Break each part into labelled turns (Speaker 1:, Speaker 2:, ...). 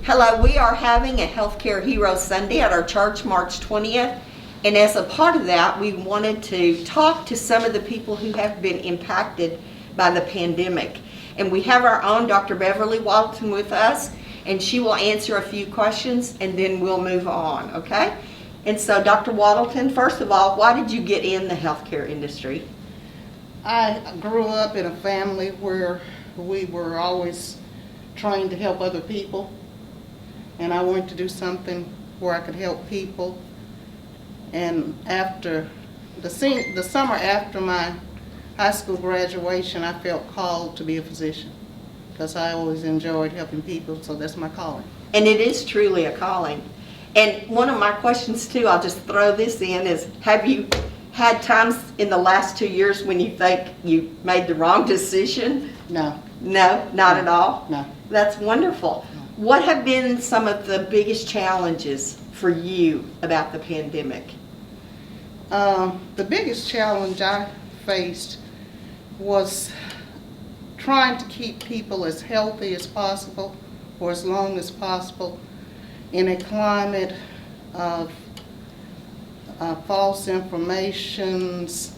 Speaker 1: Hello, we are having a Healthcare Hero Sunday at our church March 20th, and as a part of that, we wanted to talk to some of the people who have been impacted by the pandemic. And we have our own Dr. Beverly Waddleton with us, and she will answer a few questions and then we'll move on, okay? And so Dr. Waddleton, first of all, why did you get in the healthcare industry?
Speaker 2: I grew up in a family where we were always trying to help other people, and I wanted to do something where I could help people. And after the summer after my high school graduation, I felt called to be a physician because I always enjoyed helping people, so that's my calling.
Speaker 1: And it is truly a calling. And one of my questions too, I'll just throw this in, is have you had times in the last 2 years when you think you made the wrong decision?
Speaker 2: No.
Speaker 1: No, not at all?
Speaker 2: No.
Speaker 1: That's wonderful.
Speaker 2: No.
Speaker 1: What have been some of the biggest challenges for you about the pandemic?
Speaker 2: The biggest challenge I faced was trying to keep people as healthy as possible for as long as possible in a climate of false informations,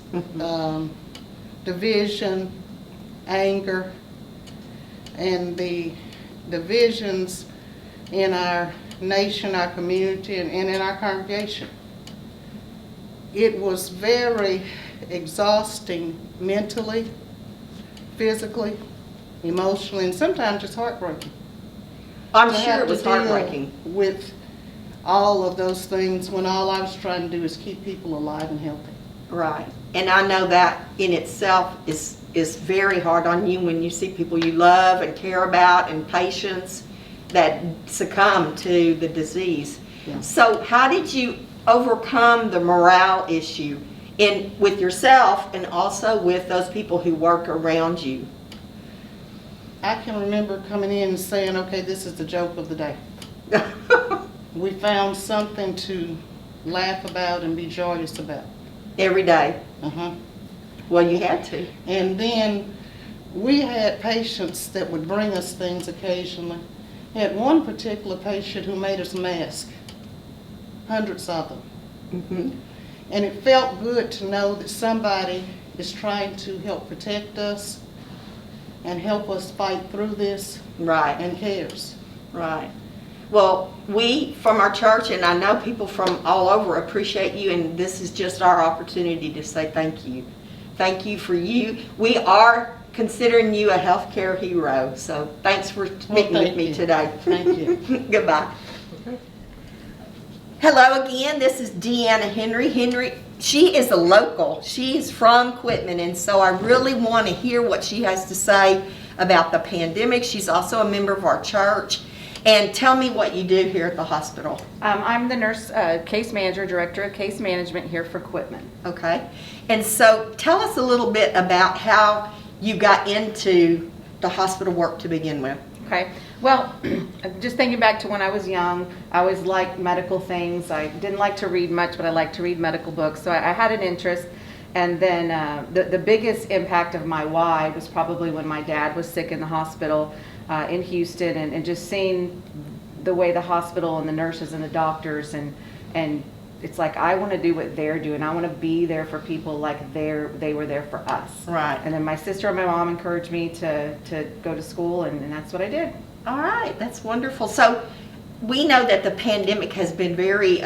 Speaker 2: division, anger, and the divisions in our nation, our community, and in our congregation. It was very exhausting mentally, physically, emotionally, and sometimes just heartbreaking.
Speaker 1: I'm sure it was heartbreaking.
Speaker 2: With all of those things when all I was trying to do is keep people alive and healthy.
Speaker 1: Right. And I know that in itself is very hard on you when you see people you love and care about and patients that succumb to the disease.
Speaker 2: Yeah.
Speaker 1: So how did you overcome the morale issue with yourself and also with those people who work around you?
Speaker 2: I can remember coming in and saying, okay, this is the joke of the day. We found something to laugh about and be joyous about.
Speaker 1: Every day.
Speaker 2: Uh-huh.
Speaker 1: Well, you had to.
Speaker 2: And then we had patients that would bring us things occasionally. We had one particular patient who made us a mask, hundreds of them.
Speaker 1: Mm-hmm.
Speaker 2: And it felt good to know that somebody is trying to help protect us and help us fight through this.
Speaker 1: Right.
Speaker 2: And cares.
Speaker 1: Right. Well, we from our church, and I know people from all over appreciate you, and this is just our opportunity to say thank you. Thank you for you. We are considering you a healthcare hero, so thanks for speaking with me today.
Speaker 2: Thank you.
Speaker 1: Goodbye. Okay. Hello again, this is Deanna Henry. She is a local. She is from Quitman, and so I really want to hear what she has to say about the pandemic. She's also a member of our church. And tell me what you do here at the hospital.
Speaker 3: I'm the nurse case manager, director of case management here for Quitman.
Speaker 1: Okay. And so tell us a little bit about how you got into the hospital work to begin with.
Speaker 3: Okay. Well, just thinking back to when I was young, I always liked medical things. I didn't like to read much, but I liked to read medical books. So I had an interest. And then the biggest impact of my why was probably when my dad was sick in the hospital in Houston, and just seeing the way the hospital and the nurses and the doctors and it's like I want to do what they're doing. I want to be there for people like they were there for us.
Speaker 1: Right.
Speaker 3: And then my sister and my mom encouraged me to go to school, and that's what I did.
Speaker 1: All right, that's wonderful. So we know that the pandemic has been very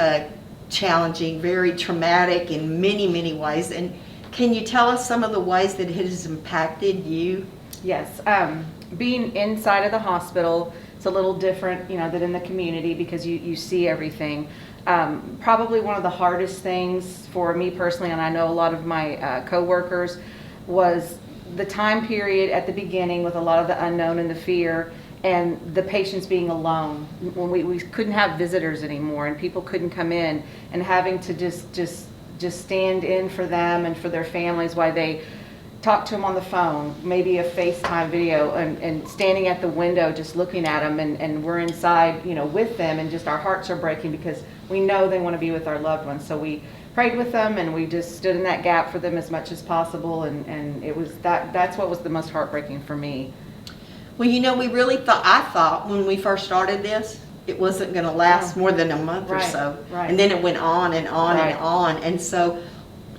Speaker 1: challenging, very traumatic in many, many ways. And can you tell us some of the ways that it has impacted you?
Speaker 3: Yes. Being inside of the hospital, it's a little different, than in the community because you see everything. Probably one of the hardest things for me personally, and I know a lot of my co-workers, was the time period at the beginning with a lot of the unknown and the fear, and the patients being alone when we couldn't have visitors anymore and people couldn't come in, and having to just stand in for them and for their families while they talk to them on the phone, maybe a FaceTime video, and standing at the window just looking at them, and we're inside, you know, with them, and just our hearts are breaking because we know they want to be with our loved ones. So we prayed with them, and we just stood in that gap for them as much as possible, and it was that's what was the most heartbreaking for me.
Speaker 1: Well, you know, I thought when we first started this, it wasn't going to last more than a month or so.
Speaker 3: Right.
Speaker 1: And then it went on and on and on. And so,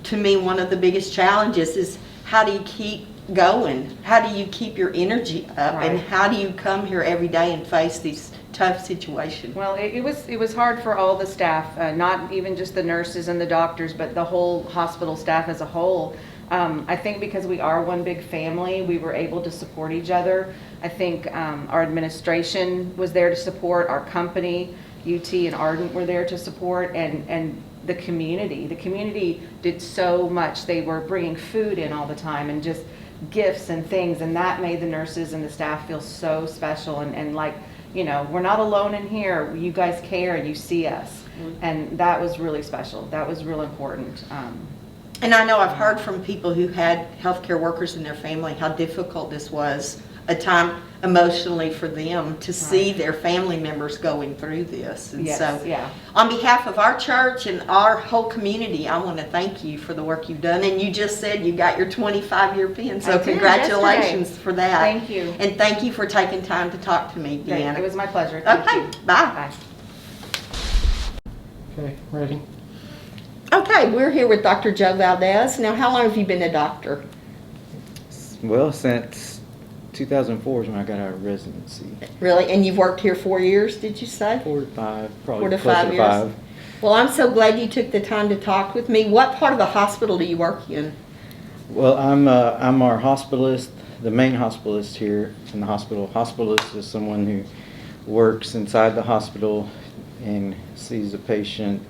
Speaker 1: to me, one of the biggest challenges is, how do you keep going? How do you keep your energy up?
Speaker 3: Right.
Speaker 1: And how do you come here every day and face these tough situations?
Speaker 3: Well, it was hard for all the staff, not even just the nurses and the doctors, but the whole hospital staff as a whole. I think because we are one big family, we were able to support each other. I think our administration was there to support, our company, UT and Ardent were there to support, and the community. The community did so much. They were bringing food in all the time and just gifts and things, and that made the nurses and the staff feel so special, and like, you know, we're not alone in here. You guys care and you see us. And that was really special. That was real important.
Speaker 1: And I know I've heard from people who had healthcare workers in their family how difficult this was, a time emotionally for them to see their family members going through this. And
Speaker 3: Yes,
Speaker 1: so,
Speaker 3: yeah.
Speaker 1: on behalf of our church and our whole community, I want to thank you for the work you've done. And you just said you got your 25-year pin, so
Speaker 3: I did
Speaker 1: congratulations
Speaker 3: yesterday.
Speaker 1: for that.
Speaker 3: Thank you.
Speaker 1: And thank you for taking time to talk to me,
Speaker 3: Great.
Speaker 1: Deanna.
Speaker 3: It was my pleasure. Thank
Speaker 1: Okay,
Speaker 3: you.
Speaker 1: bye.
Speaker 3: Bye.
Speaker 4: Okay, ready?
Speaker 1: Okay, we're here with Dr. Joe Valdez. Now, how long have you been a doctor?
Speaker 4: Well, since 2004 is when I got out of residency.
Speaker 1: Really? And you've worked here 4 years, did you say?
Speaker 4: 4 to 5, probably
Speaker 1: 4 to
Speaker 4: closer
Speaker 1: 5
Speaker 4: to
Speaker 1: years.
Speaker 4: 5.
Speaker 1: Well, I'm so glad you took the time to talk with me. What part of the hospital do you work in?
Speaker 4: Well, I'm our hospitalist, the main hospitalist here in the hospital. Hospitalist is someone who works inside the hospital and sees a patient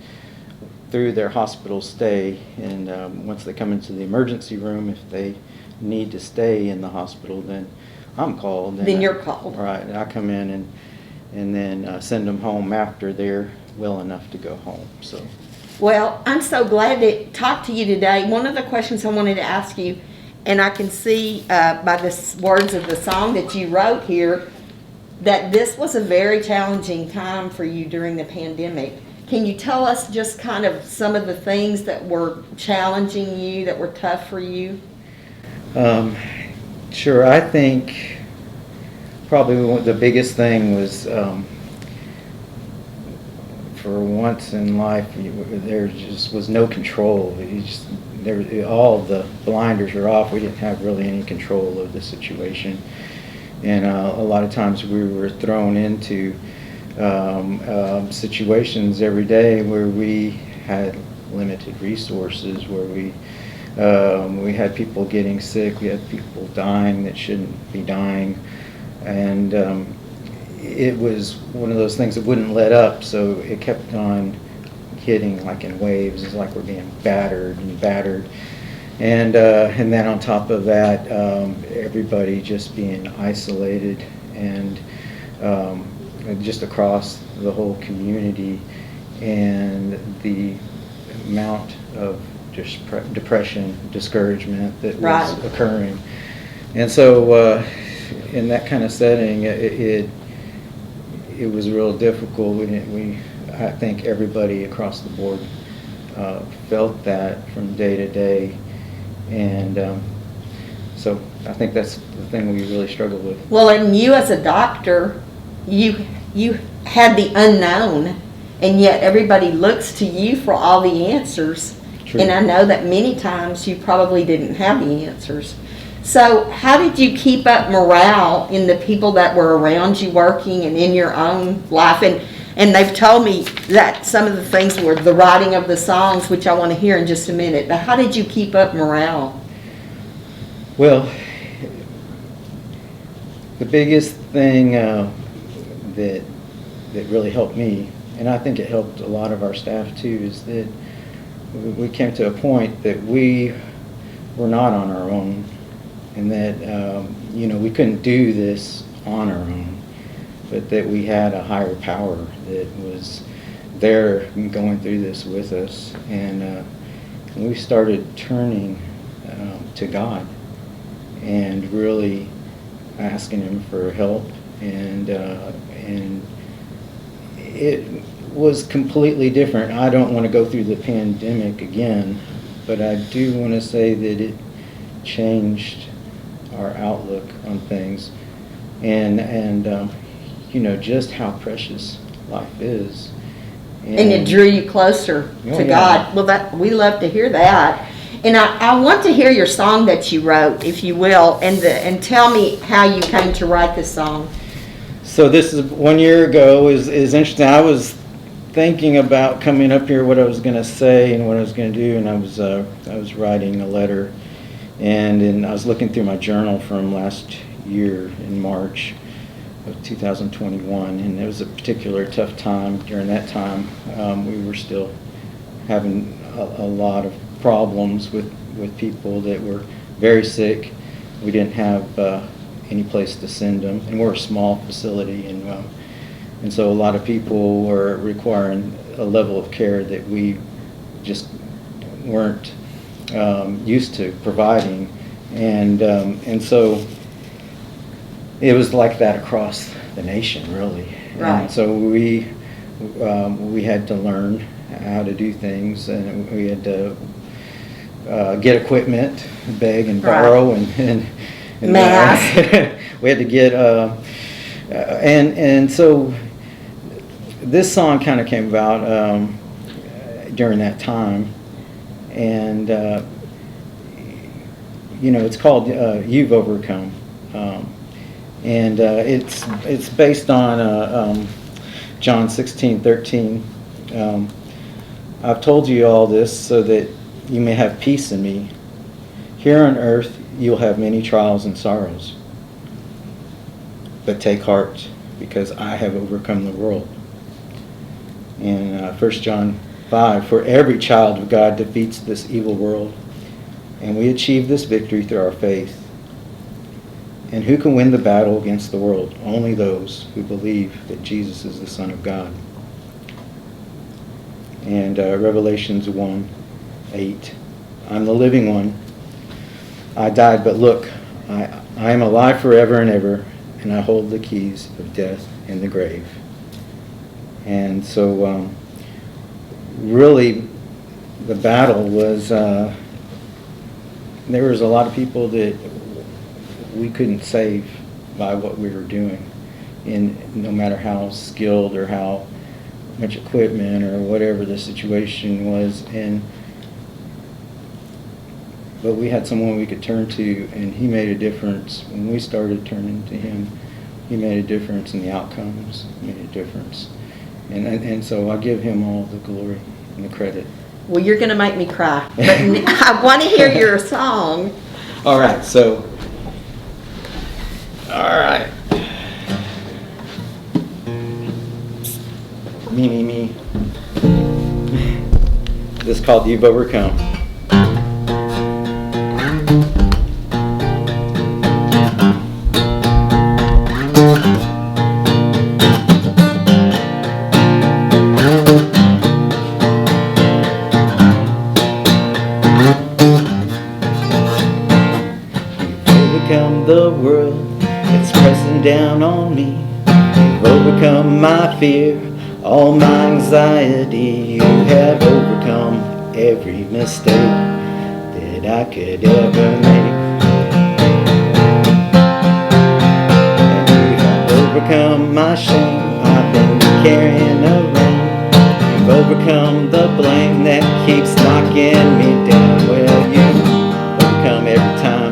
Speaker 4: through their hospital stay, and once they come into the emergency room, if they need to stay in the hospital, then I'm called.
Speaker 1: Then you're called.
Speaker 4: Right, and I come in and then send them home after they're well enough to go home. So,
Speaker 1: Well, I'm so glad to talk to you today. One of the questions I wanted to ask you, and I can see by the words of the song that you wrote here, that this was a very challenging time for you during the pandemic. Can you tell us just kind of some of the things that were challenging you, that were tough for you?
Speaker 4: sure, I think probably the biggest thing was for once in life, there just was no control. All the blinders were off. We didn't have really any control of the situation. And a lot of times we were thrown into situations every day where we had limited resources, where we had people getting sick, we had people dying that shouldn't be dying, and it was one of those things that wouldn't let up, so it kept on hitting like in waves. It's like we're being battered and battered. And then on top of that, everybody just being isolated, and just across the whole community, and the amount of just depression, discouragement that was occurring. And so in that kind of setting, it was real difficult. I think everybody across the board felt that from day to day. And so I think that's the thing we really struggled with.
Speaker 1: Well, and you as a doctor, you had the unknown, and yet everybody looks to you for all the answers.
Speaker 4: True.
Speaker 1: And I know that many times you probably didn't have the answers. So how did you keep up morale in the people that were around you working and in your own life? And they've told me that some of the things were the writing of the songs, which I want to hear in just a minute. But how did you keep up morale?
Speaker 4: Well, the biggest thing that really helped me, and I think it helped a lot of our staff too, is that we came to a point that we were not on our own, and that we couldn't do this on our own, but that we had a higher power that was there going through this with us. And we started turning to God and really asking him for help, and it was completely different. I don't want to go through the pandemic again, but I do want to say that it changed our outlook on things, and just how precious life is.
Speaker 1: And it drew you closer
Speaker 4: Oh,
Speaker 1: to
Speaker 4: yeah.
Speaker 1: God. Well, we love to hear that. And I want to hear your song that you wrote, if you will, and tell me how you came to write this song.
Speaker 4: So this is 1 year ago. Is interesting. I was thinking about coming up here, what I was going to say and what I was going to do, and I was writing a letter, and I was looking through my journal from last year in March of 2021, and it was a particular tough time during that time. We were still having a lot of problems with people that were very sick. We didn't have any place to send them, and we're a small facility, and so a lot of people were requiring a level of care that we just weren't used to providing, and so it was like that across the nation, really.
Speaker 1: Right.
Speaker 4: And so we had to learn how to do things, and we had to get equipment, beg and borrow, and
Speaker 1: Mask.
Speaker 4: we had to get and so this song kind of came about during that time, and it's called "You've Overcome," and it's based on John 16:13. I've told you all this so that you may have peace in me. Here on earth you'll have many trials and sorrows, but take heart, because I have overcome the world. And 1 John 5, for every child of God defeats this evil world, and we achieve this victory through our faith. And who can win the battle against the world? Only those who believe that Jesus is the Son of God. And Revelations 1:8, I'm the living one. I died, but look, I am alive forever and ever, and I hold the keys of death and the grave. And so really the battle was, there was a lot of people that we couldn't save by what we were doing, and no matter how skilled or how much equipment or whatever the situation was, but we had someone we could turn to, and he made a difference. When we started turning to him, he made a difference in the outcomes, made a difference. And so I give him all the glory and the credit.
Speaker 1: Well, you're going to make me cry, but I want to hear your song.
Speaker 4: All right, so, all right. Me. This is called You've Overcome. The world that's pressing down on me. You've overcome my fear, all my anxiety. You have overcome every mistake that I could ever make. And you have overcome my shame, I've been carrying around. You've overcome the blame that keeps knocking me down. Well, you overcome every time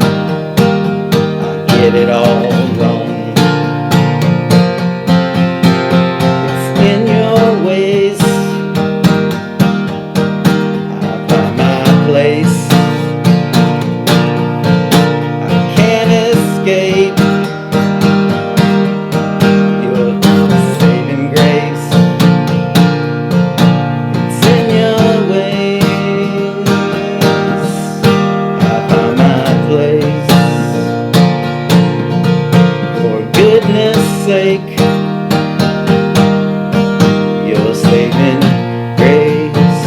Speaker 4: get it all wrong. It's in your ways I find my place. I can't escape your saving grace. It's in your ways I find my place. Goodness sake, your saving grace.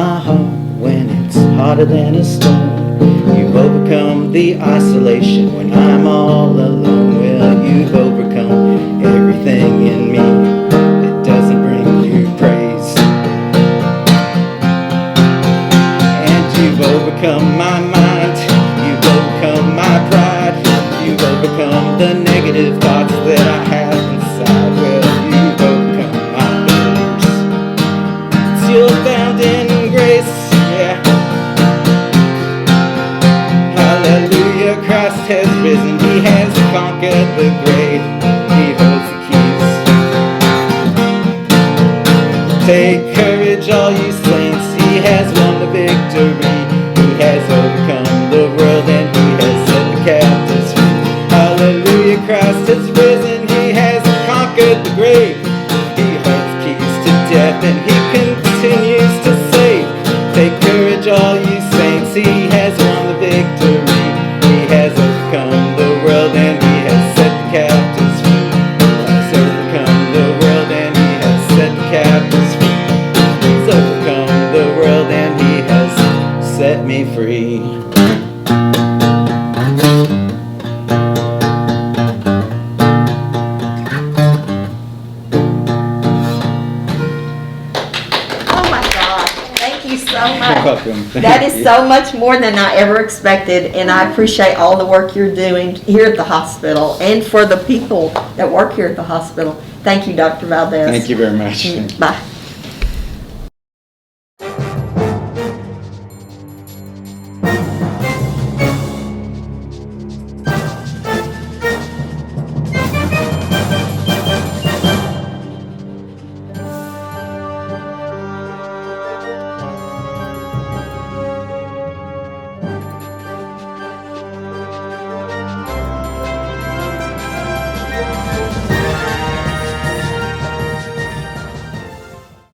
Speaker 4: my heart when it's hotter than a stone. You've overcome the isolation when I'm all alone. Well, you've overcome everything in me that doesn't bring you praise. And you've overcome my mind, you've overcome my pride, you've overcome the negative thoughts that I have inside. Well, you've overcome my fears. You're found in grace, yeah. Hallelujah, Christ has risen, He has conquered the grave, He holds the keys. Take courage, all you saints, He has won the victory. He has overcome the world and He has set the captives free. Hallelujah, Christ has risen, He has conquered the grave. He holds keys to death and He continues to save. Take courage, all you saints, He has won the victory. He has overcome the world and He has set the captives free. He has overcome the world and He has set the captives free. He's overcome the world and He has set me free.
Speaker 1: Oh my God, thank you so much.
Speaker 4: You're welcome.
Speaker 1: That is so much more than I ever expected, and I appreciate all the work you're doing here at the hospital and for the people that work here at the hospital. Thank you, Dr. Valdez.
Speaker 4: Thank you very much.
Speaker 1: Bye.